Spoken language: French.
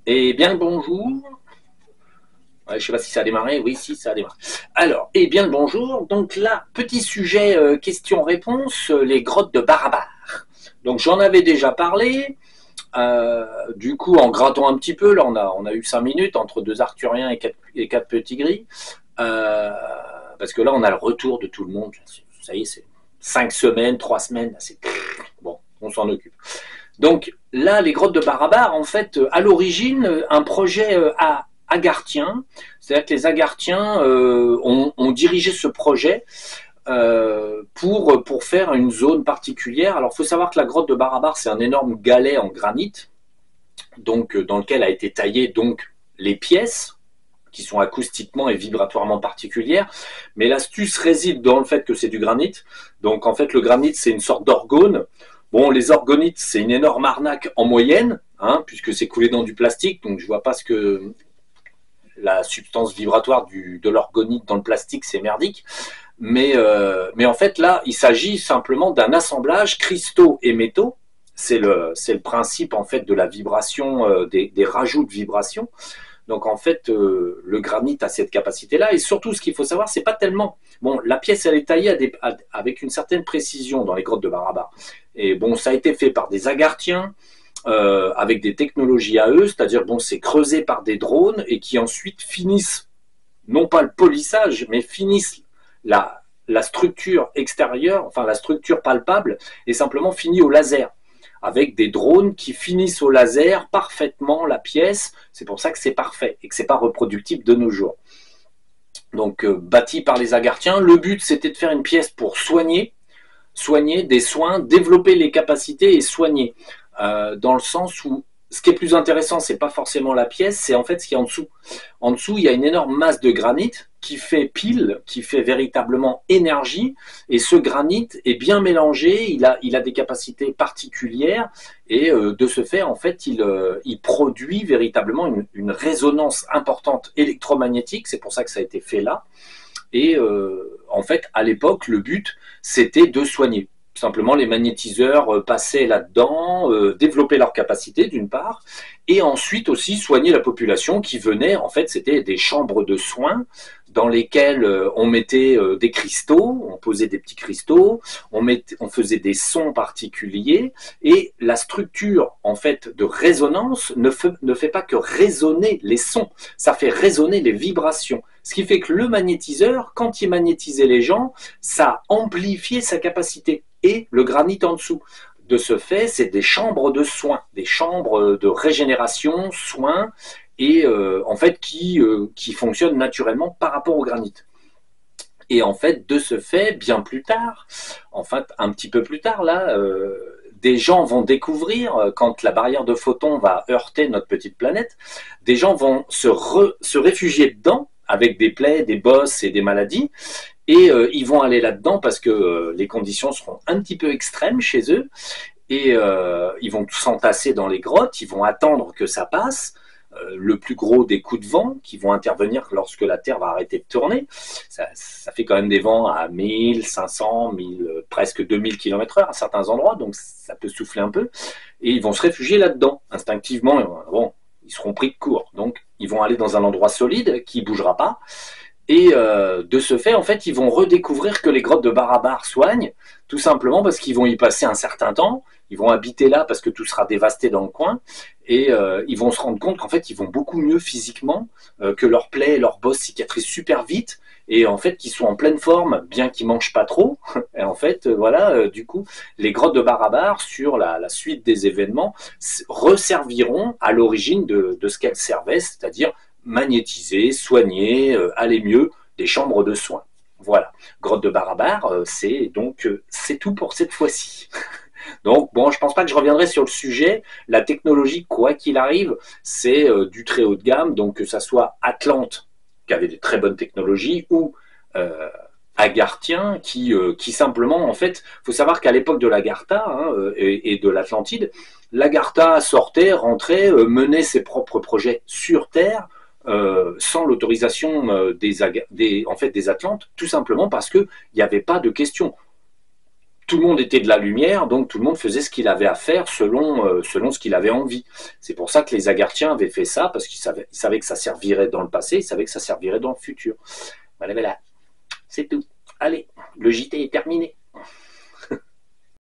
Eh bien le bonjour. Ouais, je ne sais pas si ça a démarré. Oui, si, ça a démarré. Alors, eh bien le bonjour. Donc là, petit sujet question-réponse, les grottes de Barabar. Donc j'en avais déjà parlé. Du coup, en grattant un petit peu, là on a eu 5 minutes entre deux Arthuriens et quatre petits gris. Euh, Parce que là, on a le retour de tout le monde. Ça y est, c'est 5 semaines, 3 semaines. C'est bon, on s'en occupe. Donc là, les grottes de Barabar, en fait, à l'origine, un projet agarthien, c'est-à-dire que les Agarthiens ont dirigé ce projet pour faire une zone particulière. Alors, il faut savoir que la grotte de Barabar, c'est un énorme galet en granit, donc dans lequel a été taillé donc les pièces qui sont acoustiquement et vibratoirement particulières. Mais l'astuce réside dans le fait que c'est du granit. Donc, en fait, le granit, c'est une sorte d'orgone. Bon, les orgonites, c'est une énorme arnaque en moyenne, hein, puisque c'est coulé dans du plastique, donc je vois pas ce que la substance vibratoire de l'orgonite dans le plastique, c'est merdique. Mais en fait, là, il s'agit simplement d'un assemblage cristaux et métaux. C'est le principe en fait de la vibration, des rajouts de vibration. Donc en fait, le granit a cette capacité-là. Et surtout, ce qu'il faut savoir, c'est pas tellement... Bon, la pièce, elle est taillée avec une certaine précision dans les grottes de Barabar. Et bon, ça a été fait par des Agarthiens, avec des technologies à eux, c'est-à-dire, bon, c'est creusé par des drones et qui ensuite finissent, non pas le polissage, mais finissent la structure extérieure, enfin la structure palpable, est simplement finie au laser, avec des drones qui finissent au laser parfaitement la pièce. C'est pour ça que c'est parfait et que c'est pas reproductible de nos jours. Donc bâti par les Agarthiens, le but c'était de faire une pièce pour soigner des soins, développer les capacités et soigner. Dans le sens où ce qui est plus intéressant, c'est pas forcément la pièce, c'est en fait ce qu'il y a en dessous. En dessous, il y a une énorme masse de granit qui fait pile, qui fait véritablement énergie, et ce granit est bien mélangé, il a des capacités particulières, et de ce fait, en fait, il produit véritablement une résonance importante électromagnétique, c'est pour ça que ça a été fait là, et en fait, à l'époque, le but, c'était de soigner. Simplement, les magnétiseurs passaient là-dedans, développaient leurs capacités d'une part, et ensuite aussi soigner la population qui venait. En fait, c'était des chambres de soins dans lesquelles on mettait des cristaux, on posait des petits cristaux, on faisait des sons particuliers, et la structure en fait de résonance ne fait pas que résonner les sons, ça fait résonner les vibrations. Ce qui fait que le magnétiseur, quand il magnétisait les gens, ça amplifiait sa capacité. Et le granit en dessous. De ce fait, c'est des chambres de soins, des chambres de régénération, soins, et en fait qui fonctionnent naturellement par rapport au granit. Et en fait, de ce fait, bien plus tard, en fait, un petit peu plus tard, là, des gens vont découvrir, quand la barrière de photons va heurter notre petite planète, des gens vont se réfugier dedans, avec des plaies, des bosses et des maladies, et ils vont aller là-dedans parce que les conditions seront un petit peu extrêmes chez eux, et ils vont s'entasser dans les grottes, ils vont attendre que ça passe, le plus gros des coups de vent qui vont intervenir lorsque la Terre va arrêter de tourner. Ça fait quand même des vents à 1500, 1000, presque 2000 km/h à certains endroits, donc ça peut souffler un peu, et ils vont se réfugier là-dedans, instinctivement. Bon, ils seront pris de court, donc ils vont aller dans un endroit solide qui ne bougera pas. Et de ce fait, en fait, ils vont redécouvrir que les grottes de Barabar soignent, tout simplement parce qu'ils vont y passer un certain temps, ils vont habiter là parce que tout sera dévasté dans le coin, et ils vont se rendre compte qu'en fait, ils vont beaucoup mieux physiquement, que leurs plaies et leurs bosses cicatrisent super vite, et en fait, qu'ils sont en pleine forme, bien qu'ils mangent pas trop. Et en fait, voilà, du coup, les grottes de Barabar, sur la suite des événements, resserviront à l'origine de ce qu'elles servaient, c'est-à-dire magnétiser, soigner, aller mieux, des chambres de soins. Voilà. Grotte de Barabar, c'est tout pour cette fois-ci. Donc bon, je pense pas que je reviendrai sur le sujet. La technologie, quoi qu'il arrive, c'est du très haut de gamme. Donc que ça soit Atlante, qui avait des très bonnes technologies, ou Agarthien, qui simplement, en fait, faut savoir qu'à l'époque de l'Agartha, hein, et de l'Atlantide, l'Agartha sortait, rentrait, menait ses propres projets sur Terre, sans l'autorisation en fait, des Atlantes, tout simplement parce qu'il n'y avait pas de question. tout le monde était de la lumière, donc tout le monde faisait ce qu'il avait à faire selon ce qu'il avait envie. C'est pour ça que les Agarthiens avaient fait ça, parce qu'ils savaient que ça servirait dans le passé, ils savaient que ça servirait dans le futur. Voilà, voilà. C'est tout. Allez, le JT est terminé.